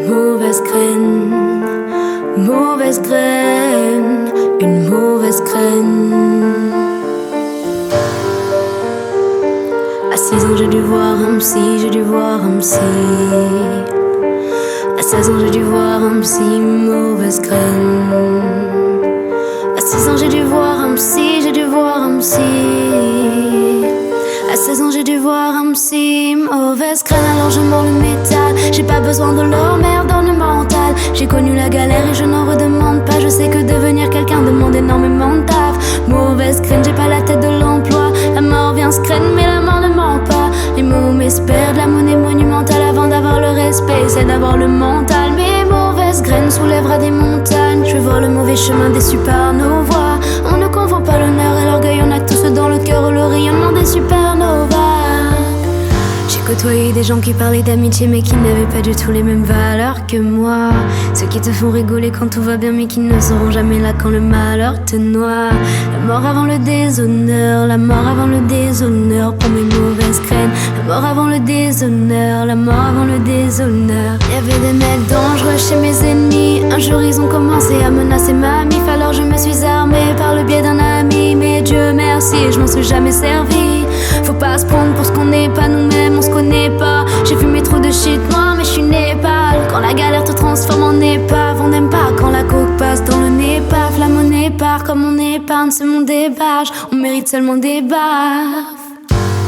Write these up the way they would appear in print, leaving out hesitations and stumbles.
mauvaise graine, mauvaise graine, une mauvaise graine. À 6 ans j'ai dû voir un psy, j'ai dû voir un psy. À 16 ans j'ai dû voir un psy, mauvaise graine. À 6 ans j'ai dû voir un psy, j'ai dû voir un psy. À 16 ans j'ai dû voir un psy, mauvaise graine, alors je mords le métal. J'ai pas besoin de leur merde dans le mental. J'ai connu la galère et je n'en redemande pas. Je sais que devenir quelqu'un demande énormément de taf. Mauvaise graine, j'ai pas la tête de l'emploi. La mort vient se craigne mais la mort ne ment pas. Les mots m'espèrent de la monnaie monumentale. Avant d'avoir le respect, c'est d'avoir le mental. Mes mauvaises graines soulèvera des montagnes. Je vois le mauvais chemin déçu par nos voix. On ne confond pas l'honneur et l'orgueil. On a tous dans le cœur le rayonnement des supernovas. J'ai côtoyé des gens qui parlaient d'amitié mais qui n'avaient pas du tout les mêmes valeurs que moi. Ceux qui te font rigoler quand tout va bien mais qui ne seront jamais là quand le malheur te noie. La mort avant le déshonneur, la mort avant le déshonneur pour mes mauvaises graines. La mort avant le déshonneur, la mort avant le déshonneur. Y'avait des mecs dangereux chez mes ennemis. Un jour ils ont commencé à menacer ma mif. Alors je me suis armée par le biais d'un ami. Mais Dieu merci, je m'en suis jamais servi. Faut pas se prendre pour ce qu'on n'est pas nous-mêmes, on se connaît pas. J'ai fumé trop de shit moi mais je suis Népal. Quand la galère te transforme en épave, on n'aime pas quand la coke passe dans le nez paf. La monnaie part comme on épargne, ce monde est barge, on mérite seulement des baffes.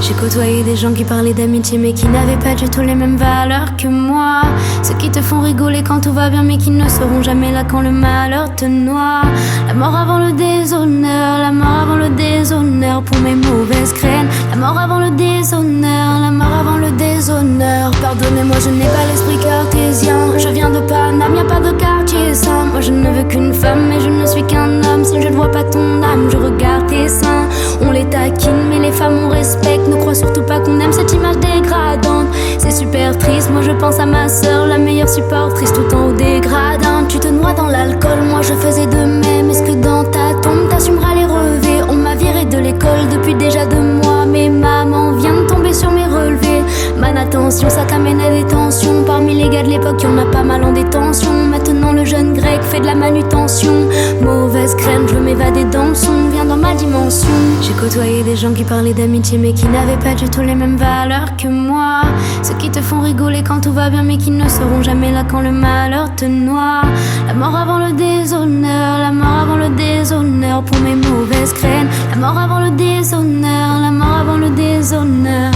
J'ai côtoyé des gens qui parlaient d'amitié mais qui n'avaient pas du tout les mêmes valeurs que moi. Ceux qui te font rigoler quand tout va bien mais qui ne seront jamais là quand le malheur te noie. La mort avant le déshonneur, la mort avant le déshonneur pour mes mauvaises graines. La mort avant le déshonneur, la mort avant le déshonneur. Pardonnez-moi, je n'ai pas l'esprit cartésien. Je viens de Paname, y'a pas de quartier sain. Moi je ne veux qu'une femme mais je ne suis qu'un homme. Si je ne vois pas ton âme, je regarde tes seins. On les taquine mais les femmes on respecte. Ne crois surtout pas qu'on aime cette image dégradante. C'est super triste, moi je pense à ma sœur, la meilleure supportrice tout en haut des gradins. Tu te noies dans l'alcool, moi je faisais de même. Est-ce que dans ta tombe t'assumeras les revers? On m'a viré de l'école depuis déjà 2 mois. Mais maman vient de tomber sur mes relevés. Man attention, ça t'amène à des tensions. Parmi les gars de l'époque y'en a pas mal en détention. Maintenant le jeune grec fait de la manutention. Mauvaise graine, je veux m'évader dans le son. Viens dans ma dimension. J'ai côtoyé des gens qui parlaient d'amitié mais qui n'avaient pas du tout les mêmes valeurs que moi. Ceux qui te font rigoler quand tout va bien mais qui ne seront jamais là quand le malheur te noie. La mort avant le déshonneur, la mort avant le déshonneur pour mes mauvaises graines. La mort avant le déshonneur, la mort avant le déshonneur.